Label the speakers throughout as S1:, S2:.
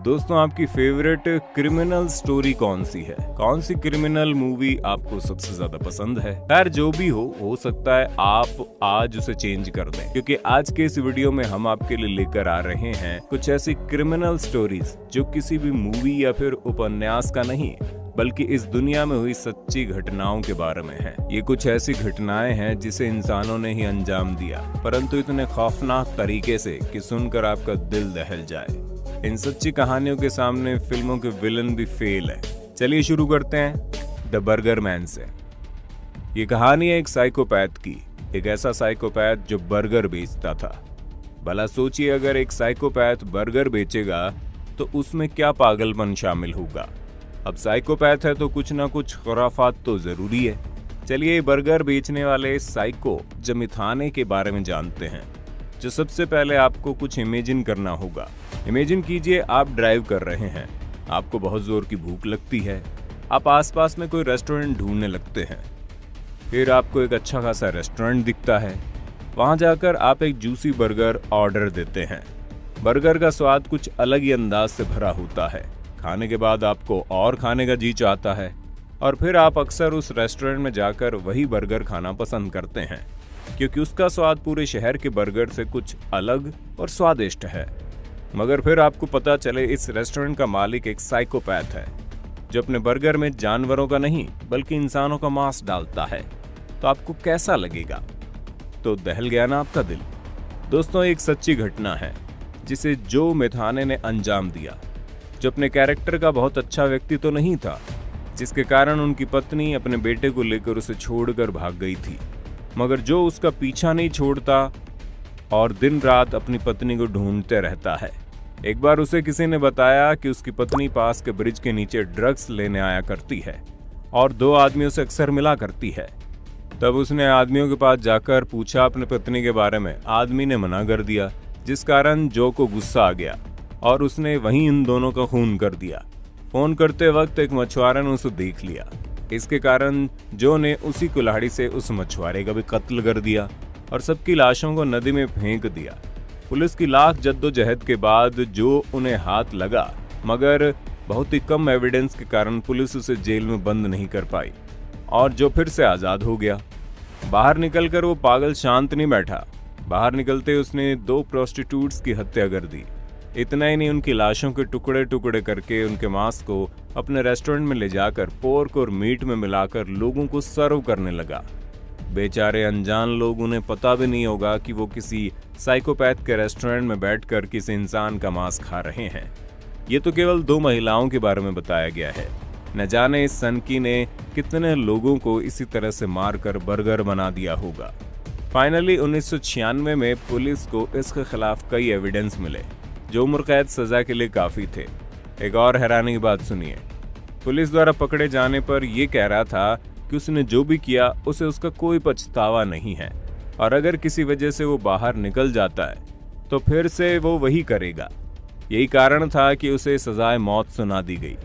S1: दोस्तों, आपकी favourite criminal story कौन सी है? कौन सी क्रिमिनल मूवी आपको सबसे ज्यादा पसंद है? खैर जो भी हो सकता है आप आज उसे चेंज कर दें, क्योंकि आज के इस वीडियो में हम आपके लिए लेकर आ रहे हैं कुछ ऐसी क्रिमिनल स्टोरीज जो किसी भी मूवी या फिर उपन्यास का नहीं, बल्कि इस दुनिया में हुई सच्ची घटनाओं के बारे में है। ये कुछ ऐसी घटनाएं हैं जिसे इंसानों ने ही अंजाम दिया, परंतु इतने खौफनाक तरीके से कि सुनकर आपका दिल दहल जाए। इन सच्ची कहानियों के सामने फिल्मों के विलन भी फेल है। चलिए शुरू करते हैं द बर्गर मैन से। ये कहानी है एक साइकोपैथ की, एक ऐसा साइकोपैथ जो बर्गर बेचता था। भला सोचिए, अगर एक साइकोपैथ बर्गर बेचेगा तो उसमें क्या पागलपन शामिल होगा। अब साइकोपैथ है तो कुछ ना कुछ खुराफात तो जरूरी है। चलिए बर्गर बेचने वाले साइको जमिथाने के बारे में जानते हैं। जो सबसे पहले आपको कुछ इमेजिन करना होगा। इमेजिन कीजिए आप ड्राइव कर रहे हैं, आपको बहुत जोर की भूख लगती है, आप आसपास में कोई रेस्टोरेंट ढूंढने लगते हैं। फिर आपको एक अच्छा खासा रेस्टोरेंट दिखता है, वहां जाकर आप एक जूसी बर्गर ऑर्डर देते हैं। बर्गर का स्वाद कुछ अलग ही अंदाज से भरा होता है। खाने के बाद आपको और खाने का जी चाहता है और फिर आप अक्सर उस रेस्टोरेंट में जाकर वही बर्गर खाना पसंद करते हैं, क्योंकि उसका स्वाद पूरे शहर के बर्गर से कुछ अलग और स्वादिष्ट है। मगर फिर आपको पता चले इस रेस्टोरेंट का मालिक एक साइकोपैथ है, जो अपने बर्गर में जानवरों का नहीं बल्कि इंसानों का मांस डालता है। तो आपको कैसा लगेगा? तो दहल गया ना आपका दिल। दोस्तों, एक सच्ची घटना है जिसे जो मेथाने ने अंजाम दिया, जो अपने कैरेक्टर का बहुत अच्छा व्यक्ति तो नहीं था, जिसके कारण उनकी पत्नी अपने बेटे को लेकर उसे छोड़कर भाग गई थी, मगर जो उसका पीछा नहीं छोड़ता और दिन रात अपनी पत्नी को ढूंढते रहता है। एक बार उसे किसी ने बताया कि उसकी पत्नी पास के ब्रिज के नीचे ड्रग्स लेने आया करती है और दो आदमियों से अक्सर मिला करती है। तब उसने आदमियों के पास जाकर पूछा अपनी पत्नी के बारे में। आदमी ने मना कर दिया, जिस कारण जो को गुस्सा आ गया और उसने वहीं इन दोनों का खून कर दिया। फोन करते वक्त एक मछुआरे ने उसे देख लिया। इसके कारण जो ने उसी कुल्हाड़ी से उस मछुआरे का भी कत्ल कर दिया और सबकी लाशों को नदी में फेंक दिया। पुलिस की लाख जद्दोजहद के बाद जो उन्हें हाथ लगा, मगर बहुत ही कम एविडेंस के कारण पुलिस उसे जेल में बंद नहीं कर पाई और जो फिर से आज़ाद हो गया। बाहर निकलकर वो पागल शांत नहीं बैठा। बाहर निकलते उसने 2 प्रोस्टिट्यूट्स की हत्या कर दी। इतना ही नहीं, उनकी लाशों के टुकड़े टुकड़े करके उनके मांस को अपने रेस्टोरेंट में ले जाकर पोर्क और मीट में मिलाकर लोगों को सर्व करने लगा। बेचारे अनजान लोग, उन्हें पता भी नहीं होगा कि वो किसी साइकोपैथ के रेस्टोरेंट में बैठकर किसी इंसान का मांस खा रहे हैं। ये तो केवल 2 महिलाओं के बारे में बताया गया है। न जाने इस सनकी ने कितने लोगों को इसी तरह से मारकर बर्गर बना दिया होगा। फाइनली 1996 में पुलिस को इसके खिलाफ कई एविडेंस मिले, जो उम्र कैद सजा के लिए काफी थे। एक और हैरानी की बात सुनिए। पुलिस द्वारा पकड़े जाने पर यह कह रहा था कि उसने जो भी किया उसे उसका कोई पछतावा नहीं है और अगर किसी वजह से वो बाहर निकल जाता है तो फिर से वो वही करेगा। यही कारण था कि उसे सजाए मौत सुना दी गई,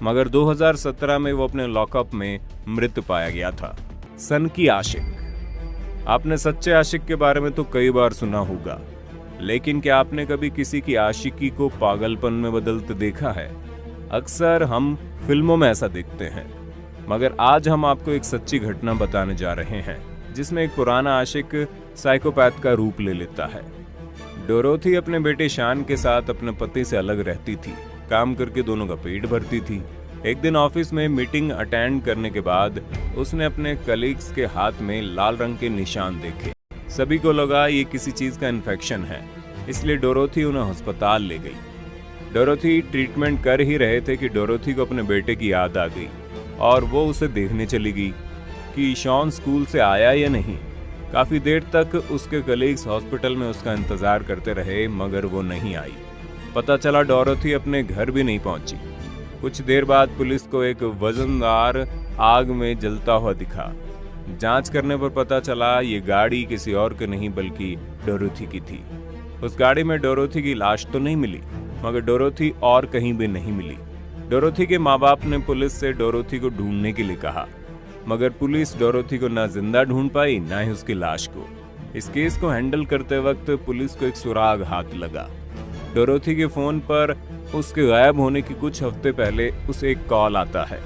S1: मगर 2017 में वो अपने लॉकअप में मृत पाया गया था। सनकी आशिक। आपने सच्चे आशिक के बारे में तो कई बार सुना होगा, लेकिन क्या आपने कभी किसी की आशिकी को पागलपन में बदलते देखा है? अक्सर हम फिल्मों में ऐसा देखते हैं, मगर आज हम आपको एक सच्ची घटना बताने जा रहे हैं जिसमें एक पुराना आशिक साइकोपैथ का रूप ले लेता है। डोरोथी अपने बेटे शान के साथ अपने पति से अलग रहती थी। काम करके दोनों का पेट भरती थी। एक दिन ऑफिस में मीटिंग अटेंड करने के बाद उसने अपने कलीग्स के हाथ में लाल रंग के निशान देखे। सभी को लगा ये किसी चीज का इन्फेक्शन है, इसलिए डोरोथी उन्हें अस्पताल ले गई। डोरोथी ट्रीटमेंट कर ही रहे थे कि डोरोथी को अपने बेटे की याद आ गई और वो उसे देखने चली गई कि शॉन स्कूल से आया या नहीं। काफी देर तक उसके कलीग्स हॉस्पिटल में उसका इंतजार करते रहे, मगर वो नहीं आई। पता चला डोरोथी अपने घर भी नहीं पहुंची। कुछ देर बाद पुलिस को एक वजनदार आग में जलता हुआ दिखा। जांच करने पर पता चला ये गाड़ी किसी और की नहीं बल्कि डोरोथी की थी। उस गाड़ी में डोरोथी की लाश तो नहीं मिली, मगर डोरोथी और कहीं भी नहीं मिली। डोरोथी के माँ बाप ने पुलिस से डोरोथी को ढूंढने के लिए कहा, मगर पुलिस डोरोथी को ना जिंदा ढूंढ पाई ना ही उसकी लाश को। इस केस को हैंडल करते वक्त पुलिस को एक सुराग हाथ लगा। डोरोथी के फोन पर उसके गायब होने की कुछ हफ्ते पहले उसे एक कॉल आता है।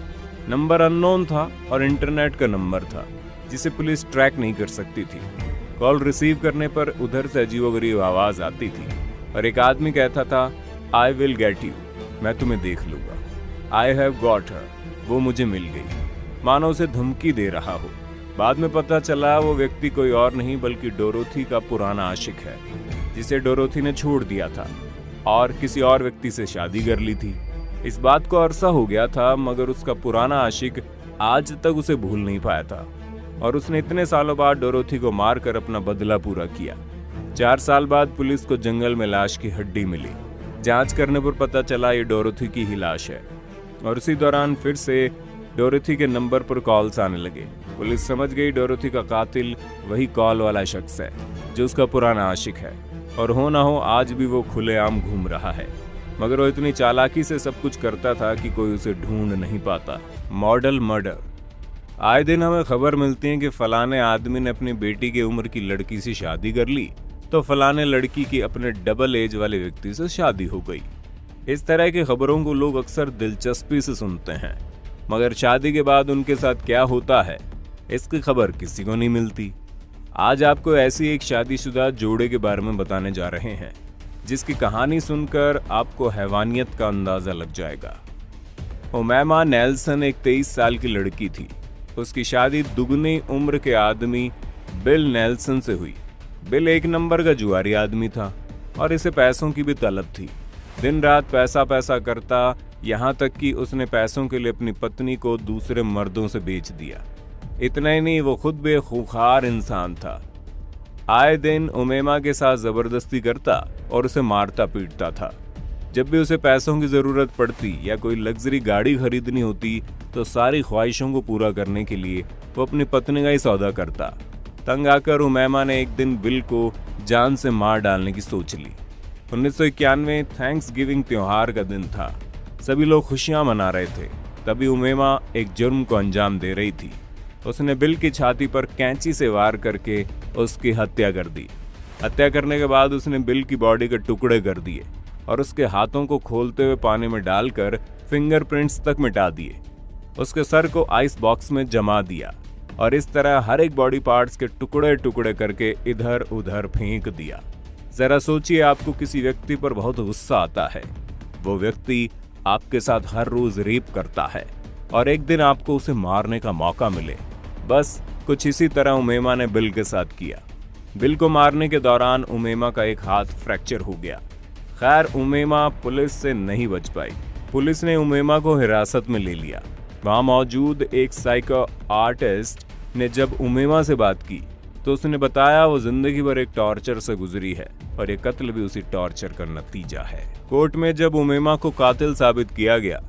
S1: नंबर अननोन था और इंटरनेट का नंबर था जिसे पुलिस ट्रैक नहीं कर सकती थी। कॉल रिसीव करने पर उधर से अजीबोगरीब आवाज आती थी और एक आदमी कहता था, आई विल गेट यू, मैं तुम्हें देख लूंगा। आई हैव गॉट हर, वो मुझे मिल गई। मानो उसे धमकी दे रहा हो। बाद में पता चला वो व्यक्ति कोई और नहीं बल्कि डोरोथी का पुराना आशिक है, जिसे डोरोथी ने छोड़ दिया था और किसी और व्यक्ति से शादी कर ली थी। इस बात को अरसा हो गया था, मगर उसका पुराना आशिक आज तक उसे भूल नहीं पाया था और उसने इतने सालों बाद डोरोथी को मारकर अपना बदला पूरा किया। 4 साल बाद पुलिस को जंगल में लाश की हड्डी मिली। जांच करने पर पता चला ये डोरोथी की ही लाश है और उसी दौरान फिर से डोरोथी के नंबर पर कॉल्स आने लगे। पुलिस समझ गई डोरोथी का कातिल वही कॉल वाला शख्स है जो उसका पुराना आशिक है और हो ना हो आज भी वो खुलेआम घूम रहा है। मगर वो इतनी चालाकी से सब कुछ करता था कि कोई उसे ढूंढ नहीं पाता। Model murder. आए दिन हमें खबर मिलती है कि फलाने आदमी ने अपनी बेटी की उम्र की लड़की से शादी कर ली तो फलाने लड़की की अपने डबल एज वाले व्यक्ति से शादी हो गई। इस तरह की खबरों को लोग अक्सर दिलचस्पी से सुनते हैं, मगर शादी के बाद उनके साथ क्या होता है इसकी खबर किसी को नहीं मिलती। आज आपको ऐसी एक शादीशुदा जोड़े के बारे में बताने जा रहे हैं जिसकी कहानी सुनकर आपको हैवानियत का अंदाजा लग जाएगा। उमैमा नेल्सन एक 23 साल की लड़की थी। उसकी शादी दुगनी उम्र के आदमी बिल नेल्सन से हुई। बिल एक नंबर का जुआरी आदमी था और इसे पैसों की भी तलब थी। दिन रात पैसा पैसा करता, यहाँ तक कि उसने पैसों के लिए अपनी पत्नी को दूसरे मर्दों से बेच दिया। इतना ही नहीं, वो खुद भी खूंखार इंसान था। आए दिन उमैमा के साथ जबरदस्ती करता और उसे मारता पीटता था। जब भी उसे पैसों की जरूरत पड़ती या कोई लग्जरी गाड़ी खरीदनी होती तो सारी ख्वाहिशों को पूरा करने के लिए वो अपनी पत्नी का ही सौदा करता। तंग आकर उमैमा ने एक दिन बिल को जान से मार डालने की सोच ली। 1991 थैंक्स गिविंग त्योहार का दिन था। सभी लोग खुशियां मना रहे थे। तभी उमैमा एक जुर्म को अंजाम दे रही थी। उसने बिल की छाती पर कैंची से वार करके उसकी हत्या कर दी। हत्या करने के बाद उसने बिल की बॉडी के टुकड़े कर दिए और उसके हाथों को खोलते हुए पानी में डालकर फिंगरप्रिंट्स तक मिटा दिए। उसके सर को आइस बॉक्स में जमा दिया और इस तरह हर एक बॉडी पार्ट्स के टुकड़े टुकड़े करके इधर उधर फेंक दिया। जरा सोचिए, आपको किसी व्यक्ति पर बहुत गुस्सा आता है। वो व्यक्ति आपके साथ हर रोज रेप करता है और एक दिन आपको उसे मारने का मौका मिले। बस कुछ इसी तरह उमैमा ने बिल के साथ किया। बिल को मारने के दौरान उमैमा का एक हाथ फ्रैक्चर हो गया। खैर, उमैमा पुलिस से नहीं बच पाई। पुलिस ने उमैमा को हिरासत में ले लिया। वहां मौजूद एक साइको आर्टिस्ट ने जब उमैमा से बात की तो उसने बताया वो जिंदगी भर एक टॉर्चर से गुजरी है और ये कत्ल भी उसी टॉर्चर का नतीजा है। कोर्ट में जब उमैमा को कातिल साबित किया गया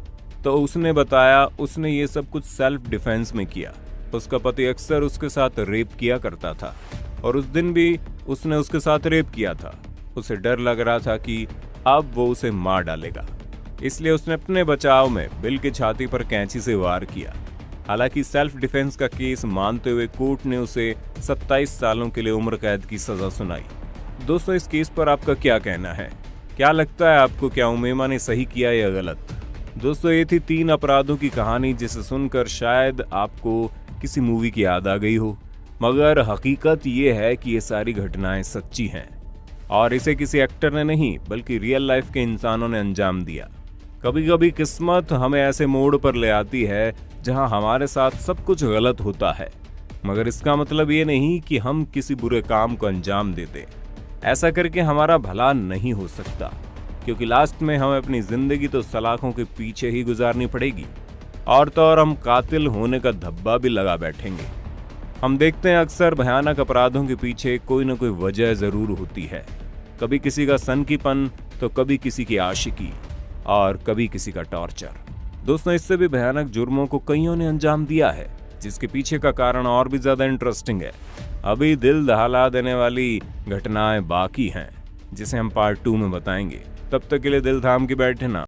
S1: तो उसने बताया उसने ये सब कुछ सेल्फ डिफेंस में किया। उसका पति अक्सर उसके साथ रेप किया करता था और उस दिन भी उसने उसके साथ रेप किया था। उसे डर लग रहा था कि अब वो उसे मार डालेगा, इसलिए उसने अपने बचाव में बिल की छाती पर कैंची से वार किया। हालांकि सेल्फ डिफेंस का केस मानते हुए कोर्ट ने उसे 27 सालों के लिए उम्र कैद की सजा सुनाई। दोस्तों, इस केस पर आपका क्या कहना है? क्या लगता है आपको, क्या उमैमा ने सही किया या गलत? दोस्तों, ये थी 3 अपराधों की कहानी जिसे सुनकर शायद आपको किसी मूवी की याद आ गई हो, मगर हकीकत ये है कि ये सारी घटनाएं सच्ची हैं और इसे किसी एक्टर ने नहीं बल्कि रियल लाइफ के इंसानों ने अंजाम दिया। कभी कभी किस्मत हमें ऐसे मोड़ पर ले आती है जहां हमारे साथ सब कुछ गलत होता है, मगर इसका मतलब ये नहीं कि हम किसी बुरे काम को अंजाम देते। ऐसा करके हमारा भला नहीं हो सकता, क्योंकि लास्ट में हमें अपनी जिंदगी तो सलाखों के पीछे ही गुजारनी पड़ेगी और तो और हम कातिल होने का धब्बा भी लगा बैठेंगे। हम देखते हैं अक्सर भयानक अपराधों के पीछे कोई न कोई वजह जरूर होती है। कभी किसी का सनकीपन तो कभी किसी की आशिकी और कभी किसी का टॉर्चर। दोस्तों, इससे भी भयानक जुर्मों को कईयों ने अंजाम दिया है, जिसके पीछे का कारण और भी ज्यादा इंटरेस्टिंग है। अभी दिल दहला देने वाली घटनाएं बाकी हैं, जिसे हम पार्ट 2 में बताएंगे। तब तक के लिए दिल थाम के बैठे ना।